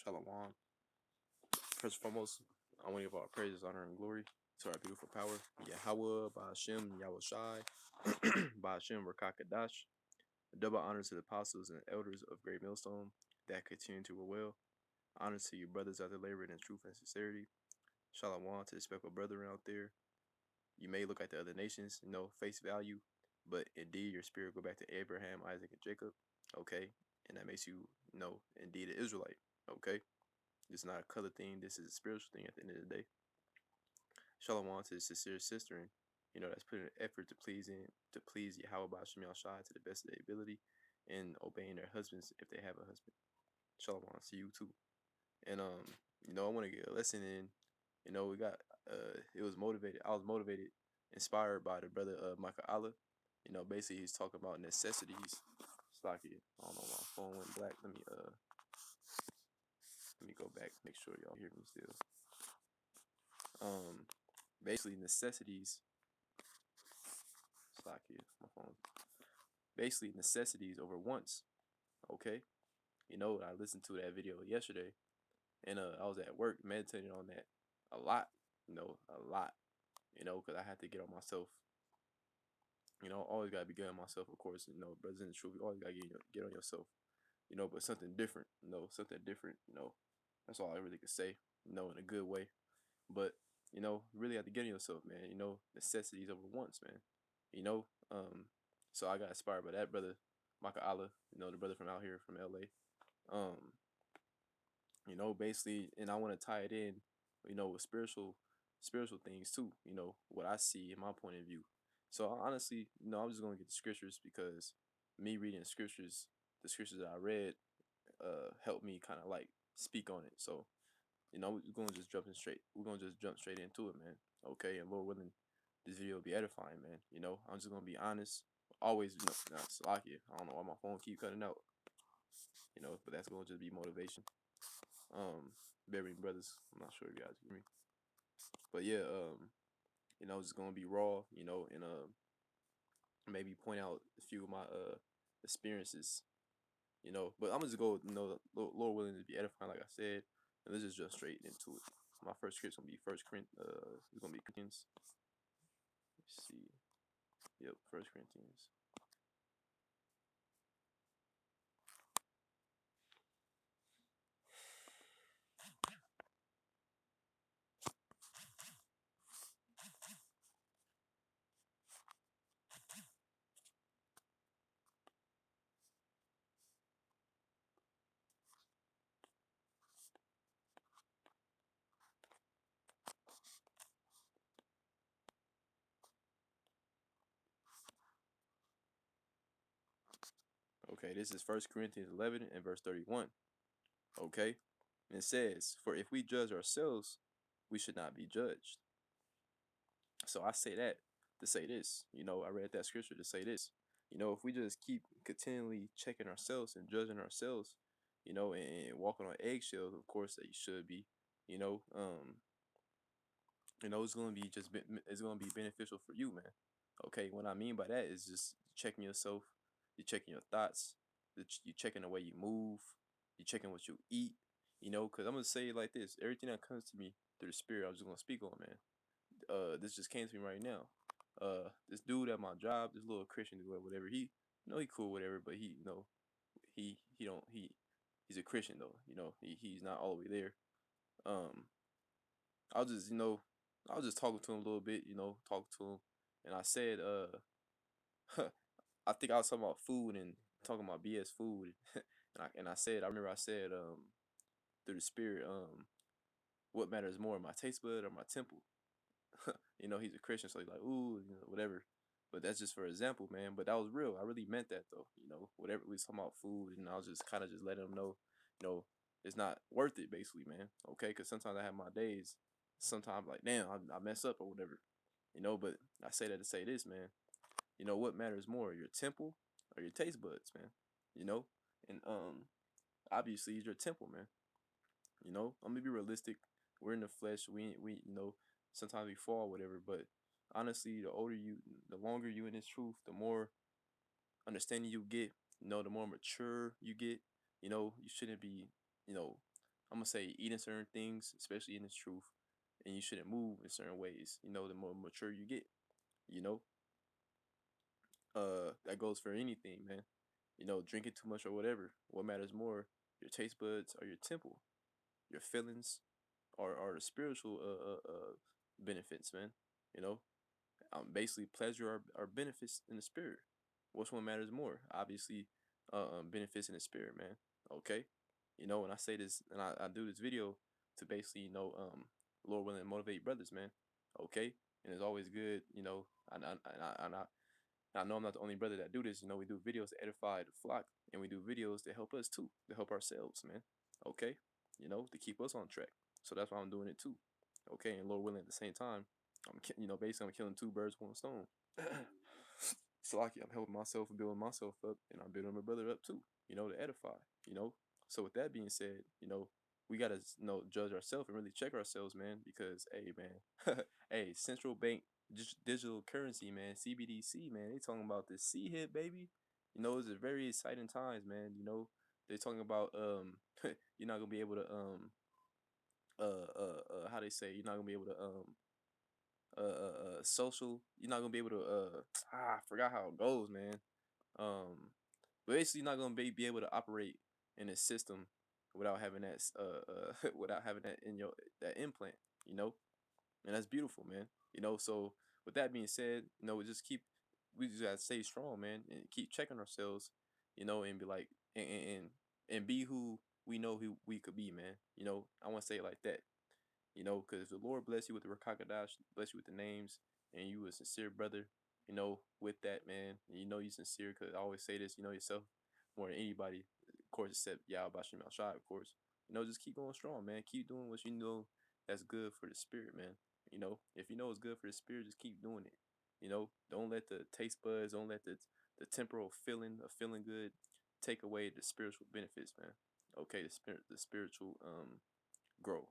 Shalom. First and foremost, I want to give all praises, honor, and glory to our beautiful power, Yahweh, Ba'ashem, Yahweh Shai, Ba'ashem, Rakakadash. Double honor to the apostles and elders of Great Millstone that continue to well. Honor to you, brothers out there laboring in truth and sincerity. Shalom to the speckled brethren out there. You may look at the other nations, face value, but indeed your spirit go back to Abraham, Isaac, and Jacob. Okay, and that makes you, indeed an Israelite. Okay. This is not a color thing. This is a spiritual thing at the end of the day. Shalom to the sincere sister, and that's putting an effort to please Yahweh Ba'ashem Yahshai to the best of their ability and obeying their husbands if they have a husband. Shalom to you too. And I want to get a lesson in. We got it was motivated. I was motivated, inspired by the brother Michael Allah. Basically he's talking about necessities. Stocky. I don't know, my phone went black. Let me go back, make sure y'all hear me still. Basically necessities. Stocky, my phone. Basically necessities over wants. Okay. I listened to that video yesterday, and I was at work meditating on that a lot. A lot. Because I had to get on myself. Always gotta be good on myself, of course. Brothers in the truth, you always gotta get on yourself. But something different. Something different. That's all I really could say. In a good way. But really have to get on yourself, man. Necessities over wants, man. So I got inspired by that brother, Michael Allah. The brother from out here from LA. Basically, and I want to tie it in, with spiritual things too. What I see in my point of view. So honestly, I'm just gonna get the scriptures because me reading the scriptures that I read, helped me kind of like speak on it. So, we're gonna just jump straight into it, man. Okay, and Lord willing, this video will be edifying, man. I'm just gonna be honest. Always, not Salakia. I don't know why my phone keep cutting out. But that's gonna just be motivation. Bearing brothers, I'm not sure if you guys hear me, but yeah, it's gonna be raw, and maybe point out a few of my experiences, but I'm just go, Lord willing to be edifying, like I said, and let's just jump straight into it. My first script's gonna be it's gonna be Corinthians. Let's see, yep, 1 Corinthians. Okay, this is 1 Corinthians 11 and verse 31. Okay, and it says, "For if we judge ourselves, we should not be judged." So I say that to say this. I read that scripture to say this. If we just keep continually checking ourselves and judging ourselves, and walking on eggshells, of course that you should be, you know, um, it's gonna be it's gonna be beneficial for you, man. Okay, what I mean by that is just checking yourself, you're checking your thoughts, you're checking the way you move, you're checking what you eat, because I'm gonna say it like this: everything that comes to me through the spirit, I'm just gonna speak on, man. This just came to me right now. This dude at my job, this little Christian dude or whatever, he cool, whatever, but he don't he's a Christian though, he's not all the way there. Um, I was just, I was just talking to him a little bit, talking to him, and I said, I think I was talking about food and talking about BS food, I remember I said, through the spirit, what matters more, my taste bud or my temple? He's a Christian, so he's like, ooh, whatever. But that's just for example, man. But that was real. I really meant that though. Whatever we was talking about food, and I was just kind of just letting them know, it's not worth it, basically, man. Okay, because sometimes I have my days. Sometimes like, damn, I mess up or whatever. But I say that to say this, man. What matters more, your temple or your taste buds, man? And obviously it's your temple, man. I'm gonna be realistic. We're in the flesh. We sometimes we fall, whatever. But honestly, the longer you in this truth, the more understanding you get. The more mature you get. You shouldn't be, you know, I'm gonna say eating certain things, especially in this truth, and you shouldn't move in certain ways. The more mature you get, you know, that goes for anything, man. Drinking too much or whatever. What matters more, your taste buds or your temple, your feelings, or the spiritual benefits, man. You know, basically pleasure or benefits in the spirit. Which one matters more? Obviously, benefits in the spirit, man. Okay, when I say this and I do this video to basically, Lord willing, motivate brothers, man. Okay, and it's always good, I know I'm not the only brother that do this. We do videos to edify the flock, and we do videos to help us too, to help ourselves, man. Okay, to keep us on track. So that's why I'm doing it too. Okay, and Lord willing, at the same time, basically I'm killing two birds with one stone. So like I'm helping myself and building myself up, and I'm building my brother up too. To edify. You know. So with that being said, we gotta judge ourselves and really check ourselves, man. Because hey, man, hey, central bank digital currency, man, CBDC, man, they talking about this C hit, baby. It's a very exciting times, man. They're talking about you're not gonna be able to how they say, you're not gonna be able to social, you're not gonna be able to I forgot how it goes, man. But basically you're not gonna be able to operate in a system without having that without having that in your that implant, you know and that's beautiful, man. So with that being said, we just gotta stay strong, man, and keep checking ourselves, and be like, and be who we know who we could be, man. I want to say it like that. Because if the Lord bless you with the Rakakadash, bless you with the names, and you a sincere brother, with that, man, and you sincere, because I always say this, yourself more than anybody, of course, except Yah Bashim Al Shai, of course. Just keep going strong, man. Keep doing what you know that's good for the spirit, man. If you know it's good for the spirit, just keep doing it. Don't let the taste buds, don't let the temporal feeling of feeling good take away the spiritual benefits, man. Okay, the spiritual grow.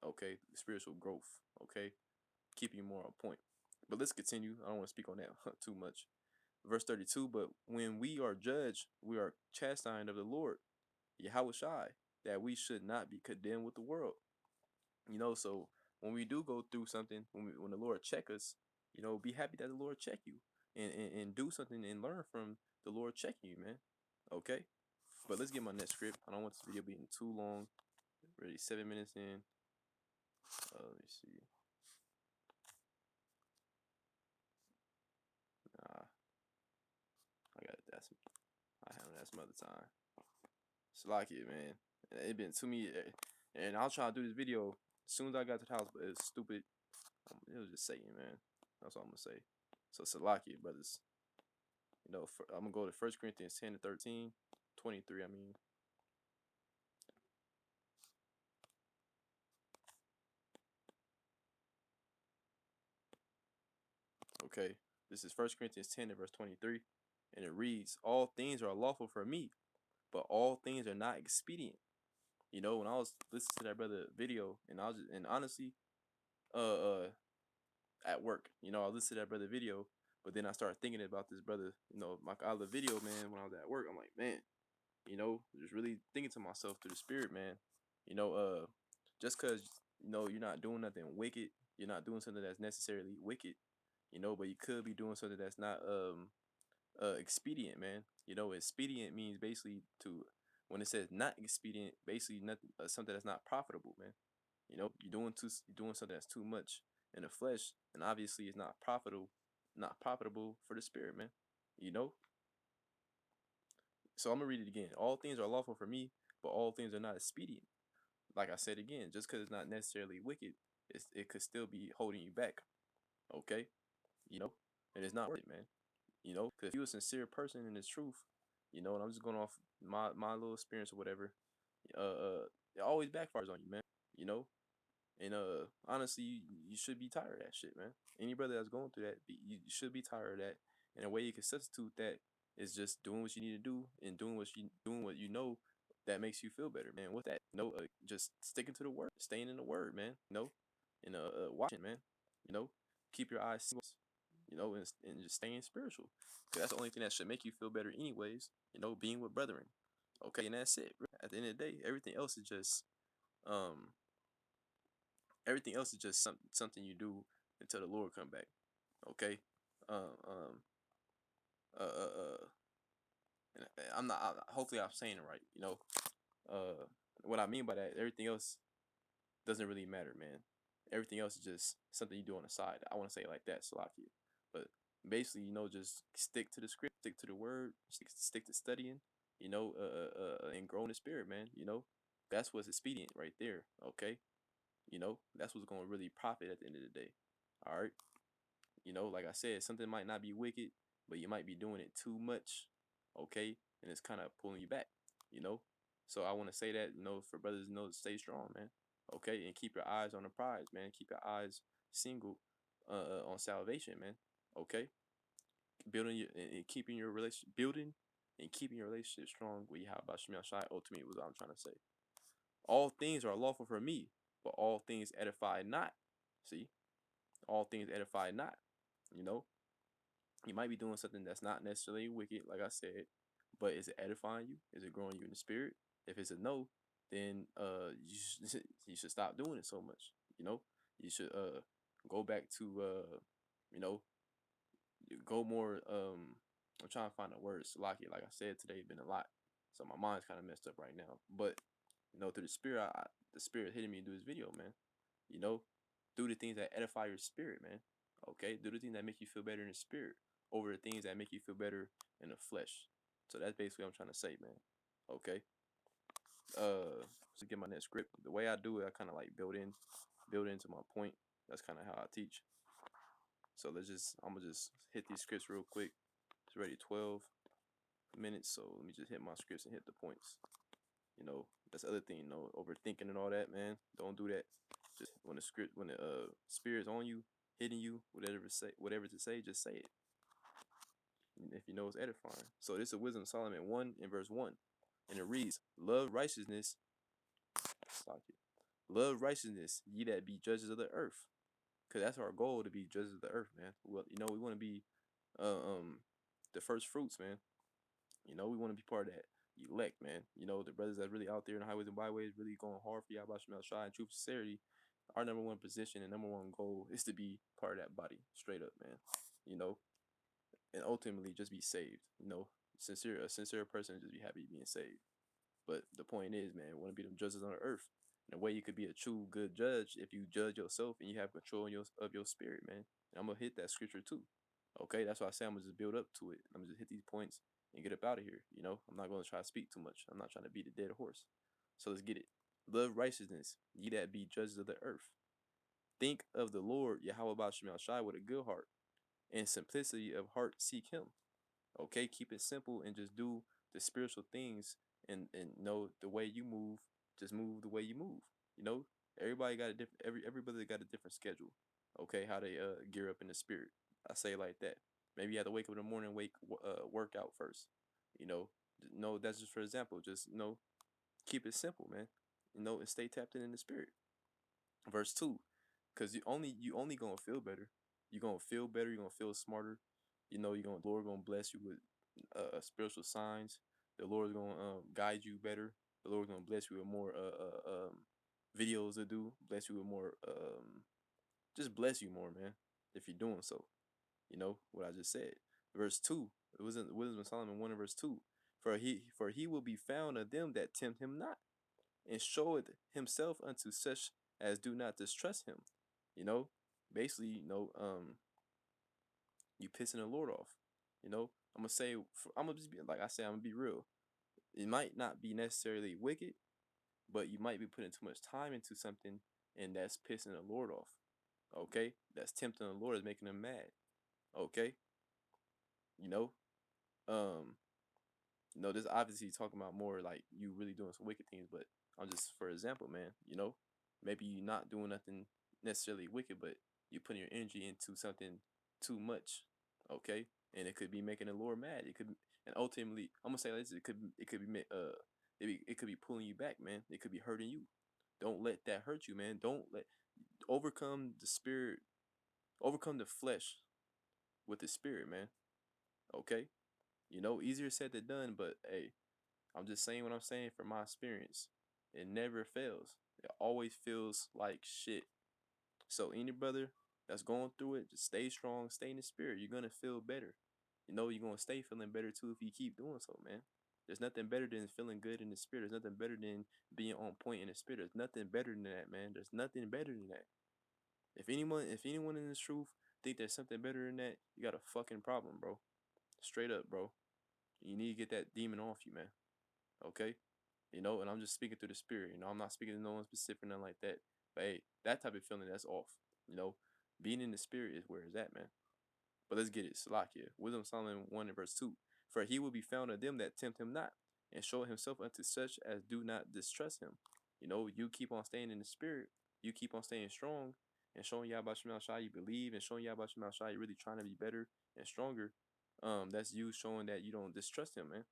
Okay, spiritual growth. Okay, keep you more on point. But let's continue. I don't want to speak on that too much. Verse 32. But when we are judged, we are chastened of the Lord, Yahweh Shai, that we should not be condemned with the world. So when we do go through something, when the Lord check us, be happy that the Lord check you, and do something and learn from the Lord checking you, man. Okay. But let's get my next script. I don't want this video being too long. Already 7 minutes in. Let me see. Nah, I got that's I have that some other time. Slack it, man. It been to me, and I'll try to do this video as soon as I got to the house, but it's stupid. It was just Satan, man. That's all I'm gonna say. So Salakia, brothers. I'm gonna go to 1 Corinthians 10 to 13, 23. I mean, okay. This is 1 Corinthians 10 to verse 23, and it reads, "All things are lawful for me, but all things are not expedient." When I was listening to that brother video, and honestly, uh, at work, I listened to that brother video, but then I started thinking about this brother, my other video, man. When I was at work, I'm like, man, just really thinking to myself through the spirit, man. You know, uh, just cause you're not doing nothing wicked, you're not doing something that's necessarily wicked, but you could be doing something that's not expedient, man. Expedient means basically to when it says not expedient, basically nothing something that's not profitable, man. You're doing something that's too much in the flesh, and obviously it's not profitable for the spirit, man. You know. So I'm gonna read it again. All things are lawful for me, but all things are not expedient. Like I said again, just because it's not necessarily wicked, it could still be holding you back. Okay, you know, and it's not worth it, man. Because if you're a sincere person in this truth, and I'm just going off my little experience or whatever, it always backfires on you, man. You know, and honestly, you should be tired of that shit, man. Any brother that's going through that, you should be tired of that. And a way you can substitute that is just doing what you need to do and doing what you know that makes you feel better, man. What's that? Just sticking to the word, staying in the word, man. And watching, man. You know, keep your eyes, and just staying spiritual. Cause that's the only thing that should make you feel better, anyways. Being with brethren. Okay, and that's it. Bro. At the end of the day, everything else is just Um, everything else is just something you do until the Lord come back. Okay. Um, um, and I'm not. Hopefully, I'm saying it right. Uh, what I mean by that, everything else doesn't really matter, man. Everything else is just something you do on the side. I want to say it like that, Salakia. But basically, just stick to the script, stick to the word, stick to studying, and grow in the spirit, man. That's what's expedient right there. Okay. That's what's going to really profit at the end of the day. All right. Like I said, something might not be wicked, but you might be doing it too much. Okay. And it's kind of pulling you back, you know. So I want to say that, for brothers, to stay strong, man. Okay. And keep your eyes on the prize, man. Keep your eyes single on salvation, man. Okay. Building your and keeping your relationship, building and keeping your relationship strong with Yahweh Shemel Shai, ultimately, was what I'm trying to say. All things are lawful for me, but all things edify not. See, all things edify not. You know, you might be doing something that's not necessarily wicked, like I said, but is it edifying you? Is it growing you in the spirit? If it's a no, then you should stop doing it so much. You should go back to you know go more. I'm trying to find the words. Like I said today, been a lot, so my mind's kind of messed up right now. But through the spirit, the spirit hitting me to do this video, man. You know, do the things that edify your spirit, man. Okay, do the things that make you feel better in the spirit over the things that make you feel better in the flesh. So that's basically what I'm trying to say, man. Okay. To get my next script, the way I do it, I kind of like build into my point. That's kind of how I teach. So I'm gonna just hit these scripts real quick. It's already 12 minutes, so let me just hit my scripts and hit the points. That's the other thing, overthinking and all that, man. Don't do that. Just when the spirit's on you, hitting you, whatever to say, just say it. If you know it's edifying. So this is Wisdom of Solomon 1 in verse 1. And it reads, Love righteousness, love righteousness, ye that be judges of the earth. Cause that's our goal, to be judges of the earth, man. Well, we want to be the first fruits, man. We want to be part of that elect, man. The brothers that's really out there in the highways and byways, really going hard for Yahweh Shemel Shai and truth, sincerity. Our number one position and number one goal is to be part of that body, straight up, man. You know, and ultimately just be saved. A sincere person just be happy being saved. But the point is, man, we want to be them judges on the earth. And the way you could be a true good judge if you judge yourself and you have control of your spirit, man. And I'm gonna hit that scripture too. Okay, that's why I say I'm gonna just build up to it. I'm gonna just hit these points and get up out of here. I'm not gonna try to speak too much. I'm not trying to beat a dead horse. So let's get it. Love righteousness, ye that be judges of the earth. Think of the Lord, Yahweh Shemel Shai, with a good heart and simplicity of heart seek him. Okay, keep it simple and just do the spiritual things and know the way you move, just move the way you move. You know, everybody got a different everybody got a different schedule. Okay, how they gear up in the spirit. I say it like that. Maybe you have to wake up in the morning, work out first. No, that's just for example. Just keep it simple, man. And stay tapped in the spirit. Verse 2, because you only gonna feel better. You're gonna feel better. You're gonna feel smarter. The Lord gonna bless you with spiritual signs. The Lord's gonna guide you better. The Lord's gonna bless you with more videos to do. Bless you with more just bless you more, man. If you're doing so, what I just said. Verse 2. It was in Wisdom of Solomon 1 and verse 2. For he will be found of them that tempt him not, and showeth himself unto such as do not distrust him. Basically, you pissing the Lord off. I'm gonna say, I'm gonna just be like I say, I'm gonna be real. It might not be necessarily wicked, but you might be putting too much time into something, and that's pissing the Lord off. Okay, that's tempting the Lord, is making him mad. Okay, you know, um, this obviously talking about more like you really doing some wicked things, but I'm just for example, man. Maybe you're not doing nothing necessarily wicked, but you're putting your energy into something too much. Okay, and it could be making the Lord mad. It could, and ultimately, I'm gonna say this: it could be pulling you back, man. It could be hurting you. Don't let that hurt you, man. Don't let overcome the spirit, overcome the flesh with the spirit, man. Okay, easier said than done, but hey, I'm just saying what I'm saying from my experience. It never fails. It always feels like shit. So any brother that's going through it, just stay strong, stay in the spirit. You're gonna feel better. You're gonna stay feeling better too if you keep doing so, man. There's nothing better than feeling good in the spirit. There's nothing better than being on point in the spirit. There's nothing better than that, man. There's nothing better than that. If anyone in this truth think there's something better than that, you got a fucking problem, bro. Straight up, bro. You need to get that demon off you, man. Okay? And I'm just speaking through the spirit. I'm not speaking to no one specific, nothing like that. But hey, that type of feeling, that's off. You know, being in the spirit is where it's at, man. But let's get it. Salakia. Wisdom Solomon 1 and verse 2. For he will be found of them that tempt him not, and show himself unto such as do not distrust him. You keep on staying in the spirit. You keep on staying strong and showing Yahweh Shemel Shai you believe, and showing Yahweh Shemel Shai you're really trying to be better and stronger. That's you showing that you don't distrust him, man.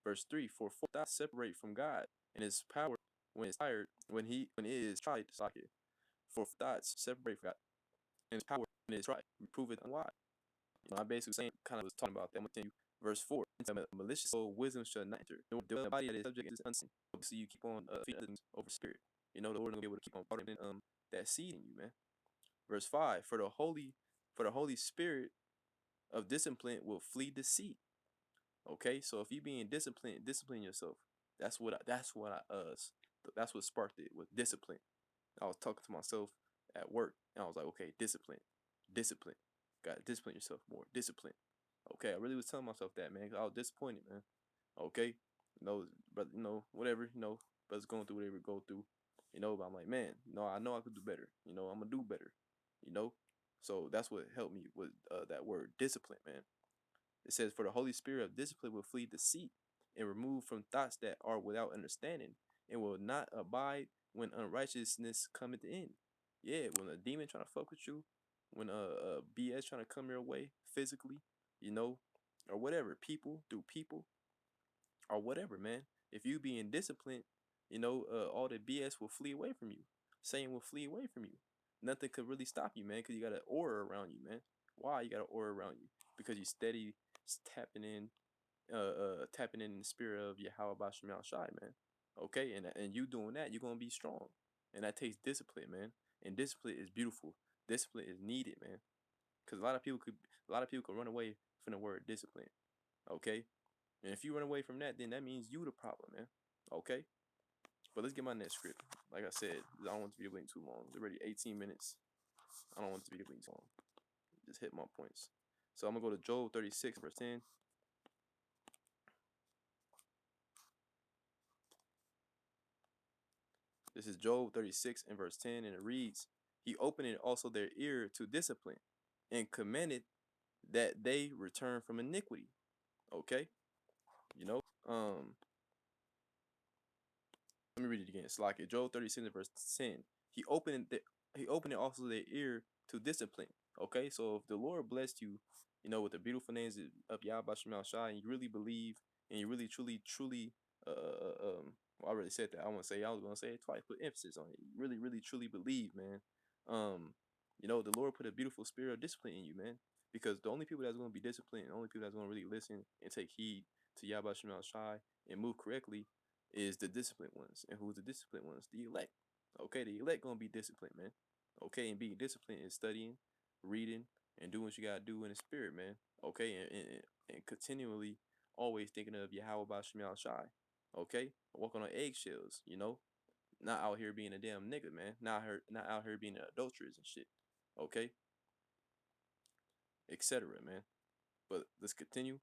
Verse 3, for thoughts separate from God, and his power when it's tired, when it is tried, Salakia. For thoughts separate from God, and his power when it is tried, reprove it unwise. I basically saying, kind of was talking about that. I'm going to continue. Verse 4. Malicious soul, wisdom shall not enter. The body that is subject is unseen. So you keep on feeding others over spirit. The Lord will be able to keep on watering that seed in you, man. Verse 5. For the Holy Spirit of discipline will flee deceit. Okay, so if you being disciplined, discipline yourself. That's what sparked it with discipline. I was talking to myself at work, and I was like, okay, discipline, discipline. Gotta discipline yourself more. Discipline. Okay, I really was telling myself that, man. 'Cause I was disappointed, man. Okay, but whatever, brothers going through whatever we go through, but I'm like, man, I know I could do better. I'm gonna do better. You know, so that's what helped me with that word discipline, man. It says, for the Holy Spirit of discipline will flee deceit and remove from thoughts that are without understanding, and will not abide when unrighteousness cometh in. Yeah, when a demon trying to fuck with you, when a BS trying to come your way physically, you know, or whatever, people through people or whatever, man. If you being disciplined, all the BS will flee away from you. Satan will flee away from you. Nothing could really stop you, man, because you got an aura around you, man. Why you got an aura around you? Because you steady tapping in the spirit of Yahweh Bashem Shai, man. Okay, and you doing that, you're gonna be strong, and that takes discipline, man. And discipline is beautiful. Discipline is needed, man, because a lot of people could run away from the word discipline. Okay, and if you run away from that, then that means you the problem, man. Okay, but let's get my next script. Like I said, I don't want the video being too long. It's already 18 minutes. I don't want the video being too long. Just hit my points. So I'm gonna go to Job 36 verse 10. This is Job 36 and verse 10, and it reads, he opened also their ear to discipline, and commanded that they return from iniquity. Okay, you know, let me read it again. It's like Job 36 and verse 10. He opened also their ear to discipline. Okay, so if the Lord blessed you, with the beautiful names of Yahweh Shemal Shai, and you really believe, and you really truly well, I already said that. I was gonna say it twice, put emphasis on it. You really, really, truly believe, man. The Lord put a beautiful spirit of discipline in you, man. Because the only people that's gonna be disciplined, the only people that's gonna really listen and take heed to Yahweh Shemal Shai and move correctly is the disciplined ones. And who's the disciplined ones? The elect. Okay, the elect gonna be disciplined, man. Okay, and being disciplined is studying, reading, and doing what you gotta do in the spirit, man. Okay, and continually always thinking of Yahweh Shemiah Shai. Okay, walking on eggshells, not out here being a damn nigga, man. Not out here being an adulteress and shit. Okay, etc., man. But let's continue.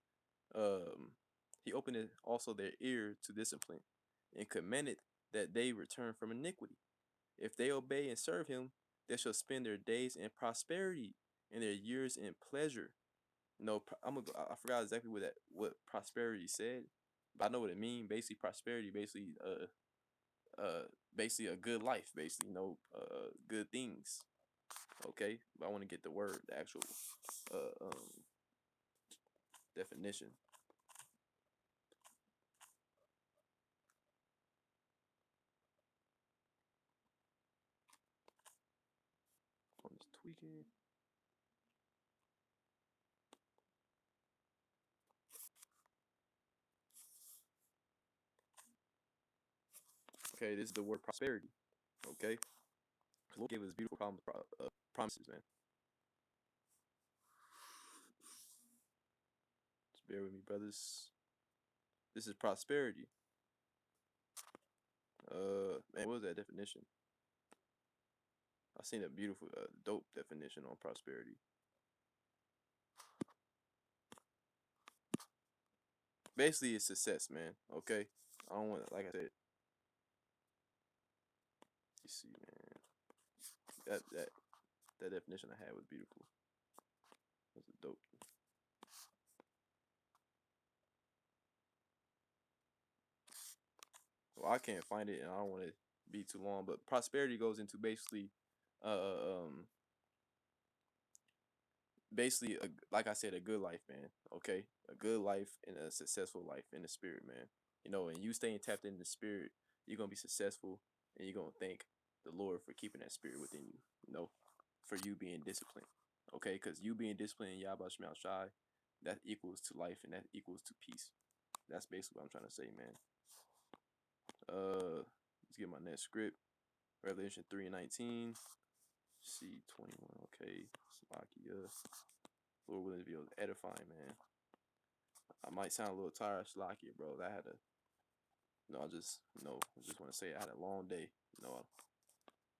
He opened also their ear to discipline, and commanded that they return from iniquity. If they obey and serve him, they shall spend their days in prosperity and their years in pleasure. I forgot exactly what prosperity said, but I know what it means. Basically, prosperity, basically a good life, basically, good things. Okay, but I want to get the actual definition. I'm just tweaking. Okay, this is the word prosperity. Okay, 'cause Lord gave us beautiful promises, man. Just bear with me, brothers. This is prosperity. Man, what was that definition? I seen a beautiful, dope definition on prosperity. Basically, it's success, man. Okay, I don't want, like I said, you see, man, that definition I had was beautiful. It was dope. Well, I can't find it, and I don't want to be too long. But prosperity goes into uh, uh, um, basically, like I said, a good life, man. Okay, a good life and a successful life in the spirit, man. You know, and you staying tapped in the spirit, you're gonna be successful, and you're gonna thank the Lord for keeping that spirit within you. You know, for you being disciplined. Okay, because you being disciplined in Yahba Shemel Shai, that equals to life and that equals to peace. That's basically what I'm trying to say, man. Let's get my next script. Revelation 3:19. C21. Okay. Salakia. Lord willing to be able to edify, man. I might sound a little tired, Salakia, bro. I had a I just want to say I had a long day.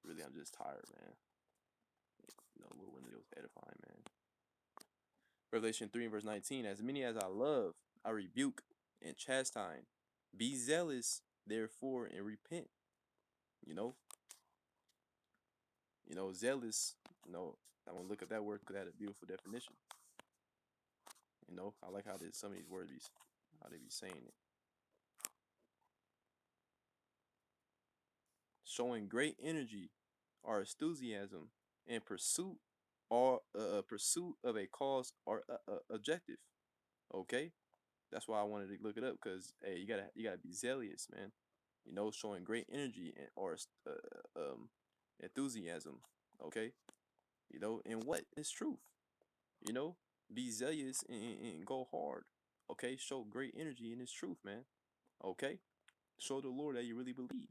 Really, I'm just tired, man. Lord willing to be able to edify, man. Revelation 3 verse 19. As many as I love, I rebuke and chastise. Be zealous, therefore, and repent. You know, zealous. I want to look at that word because that had a beautiful definition. I like how some of these words how they be saying it. Showing great energy or enthusiasm in pursuit of a cause or objective. Okay, that's why I wanted to look it up because hey, you gotta be zealous, man. Showing great energy or enthusiasm. Okay, and what is truth? You know, be zealous and go hard. Okay, show great energy in His truth, man. Okay, show the Lord that you really believe.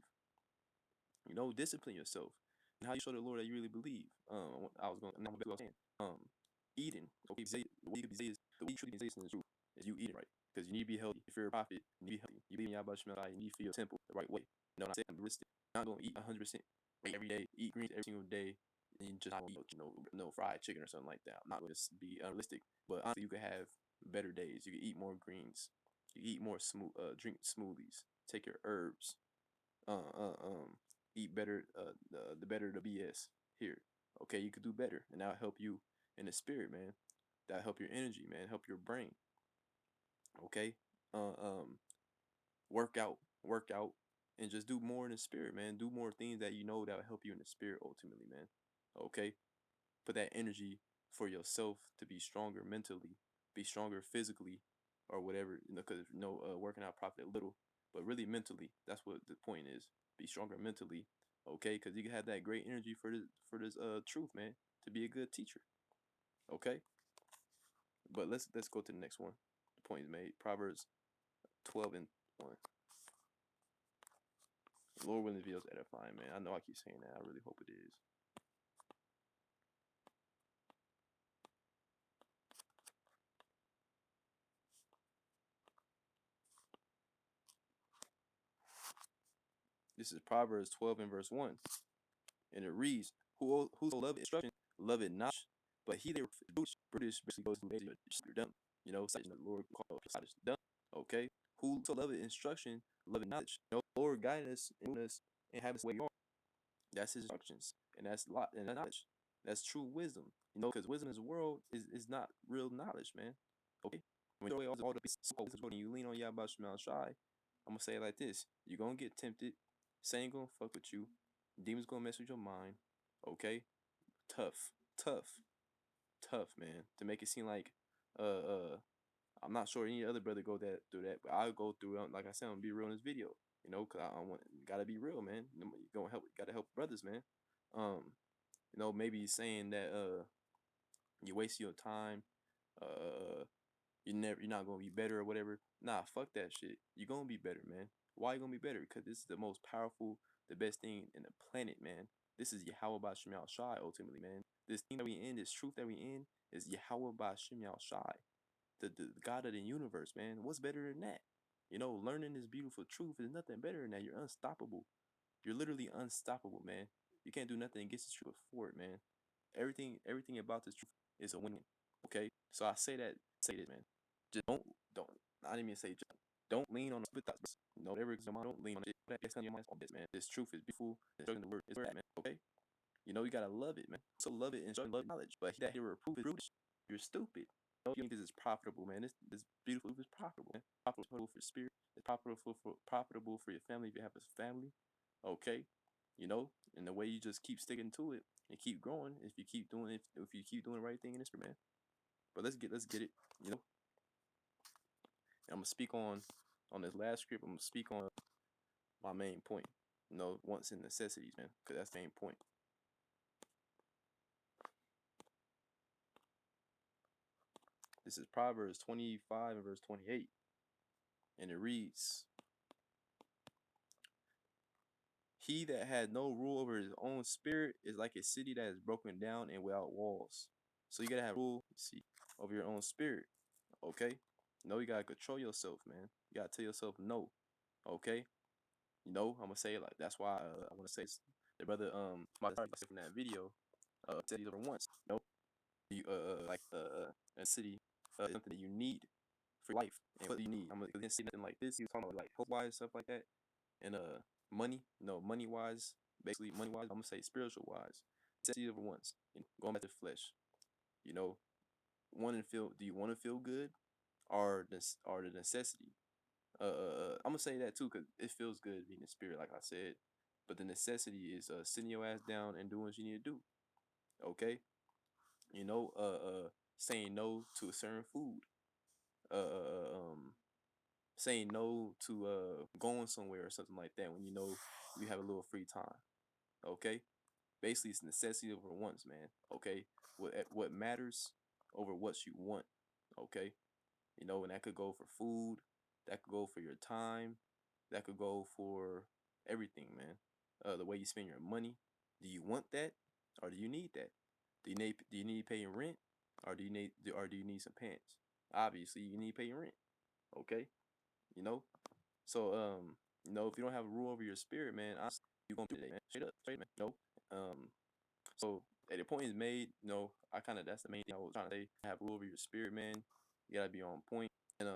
Discipline yourself. And how you show the Lord that you really believe. I was going. Now I'm saying. Eating. Okay, the way you can be is the way you truly be in the truth is you eating right because you need to be healthy. If you're a prophet, you need to be healthy. You believe in Yahweh Shemel, you need to feel your temple the right way. What I'm saying, I'm realistic. Not gonna eat 100% every day. Eat greens every single day. And you just not eat, no fried chicken or something like that. I'm not gonna just be unrealistic, but honestly, you could have better days. You can eat more greens. You can eat more drink smoothies. Take your herbs. Uh, uh, um, eat better. The better the BS here. Okay, you could do better, and that'll help you in the spirit, man. That'll help your energy, man. Help your brain. Okay. Uh, um, work out, and just do more in the spirit, man. Do more things that that'll help you in the spirit ultimately, man. Okay. Put that energy for yourself to be stronger mentally, be stronger physically, or whatever. Because working out profit little, but really mentally. That's what the point is. Be stronger mentally, okay? Because you can have that great energy for this truth, man. To be a good teacher, okay? But let's go to the next one. The point is made. Proverbs 12:1. Lord willing to be able to edify, man. I know I keep saying that. I really hope it is. This is Proverbs 12 and verse 1. And it reads, whoso love instruction, love it not, but he that British basically goes to you're dumb. Such the Lord called dumb. Okay? Whoso love instruction, love it knowledge. Lord guide us and have us where you are. That's his instructions. And that's knowledge. That's true wisdom. Because wisdom in this world is not real knowledge, man. Okay? When you throw away all the so-called wisdom and you lean on Yahweh Shemel Shai, I'm gonna say it like this. You're gonna get tempted. Satan gonna fuck with you. Demons gonna mess with your mind. Okay? Tough. Tough. Tough, man. To make it seem like I'm not sure any other brother go through that, but I'll go through it. Like I said, I'm gonna be real in this video. Cause I want gotta be real, man. You gonna gotta help brothers, man. Maybe saying that you waste your time, you're not gonna be better or whatever. Nah, fuck that shit. You're gonna be better, man. Why you gonna be better? Because this is the most powerful, the best thing in the planet, man. This is Yahweh Bashem Yahweh Shai, ultimately, man. This thing that we in, this truth that we in, is Yahweh Bashem Yahweh Shai, the God of the universe, man. What's better than that? You know, learning this beautiful truth is nothing better than that. You're unstoppable. You're literally unstoppable, man. You can't do nothing against this truth before it, man. Everything about this truth is a win. Okay, so I say this, man. Just don't. I didn't even say just don't lean on the thoughts. No, whatever is your mind, don't lean on it. That's on your mind, man. This truth is beautiful. The word is where at, man. Okay, you know you gotta love it, man. So love it and show love knowledge. But that here reproof is brutish. You're stupid. You think this is profitable, man. This beautiful is profitable, man. Profitable for spirit. It's profitable for your family if you have a family. Okay, you know, and the way you just keep sticking to it and keep growing, if you keep doing the right thing in this, man. But let's get it. You know, I'm gonna speak on this last script. I'm gonna speak on my main point. You know, wants and necessities, man, because that's the main point. This is Proverbs 25 and verse 28, and it reads, "He that had no rule over his own spirit is like a city that is broken down and without walls." So you gotta have rule, see, over your own spirit. Okay, no, you gotta control yourself, man. You gotta tell yourself no. Okay, you know, I'm gonna say it like that's why I want to say the brother from that video said these over once. You know, you a city something that you need for life and what you need. I'm gonna say nothing like this. He was talking about like health wise stuff like that and money. No, money wise, basically money wise. I'm gonna say spiritual wise. Said these over once. You know, going back to flesh. You know, want to feel. Do you want to feel good, or this or the necessity? I'm gonna say that too because it feels good being in spirit, like I said. But the necessity is sitting your ass down and doing what you need to do. Okay, you know, saying no to a certain food. Saying no to going somewhere or something like that when you know you have a little free time. Okay, basically it's necessity over wants, man. Okay, what matters over what you want. Okay, you know, and that could go for food, that could go for your time, that could go for everything, man. The way you spend your money. Do you want that, or do you need that? Do you need paying rent, or do you need some pants? Obviously, you need paying rent. Okay, you know. So you know, if you don't have a rule over your spirit, man, honestly, you gonna be there, man. Straight, man. You know. So at the point is made, you know, I kind of that's the main thing I was trying to say. Have a rule over your spirit, man. You gotta be on point. And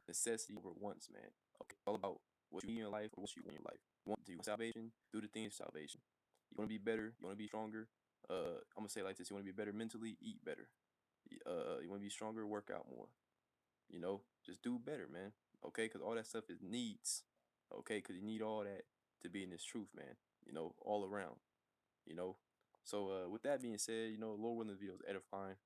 necessity over wants, man. Okay, all about what you need in your life or what you want in your life. Do you want salvation? Do the things of salvation. You want to be better? You want to be stronger? I'm gonna say it like this: you want to be better mentally, eat better. You want to be stronger, work out more. You know, just do better, man. Okay, because all that stuff is needs. Okay, because you need all that to be in this truth, man. You know, all around. You know, so with that being said, you know, Lord willing, the video is edifying.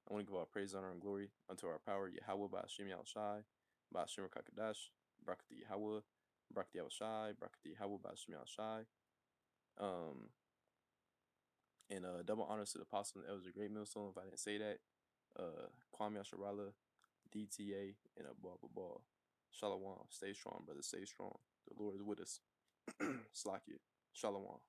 I want to give all praise, honor, and glory unto our power, Yahweh, by Hashem Shai, by Hashem Kakadash, Brakati Yahweh, Brakati Yahweh Shai, Brakati Yahweh, by Hashem Shai. Um, and double honors to the apostle and elders of Great Millstone, if I didn't say that. Kwame Asharala, DTA, and a blah blah blah. Shalom. Stay strong, brother. Stay strong. The Lord is with us. Slakia. Shalom.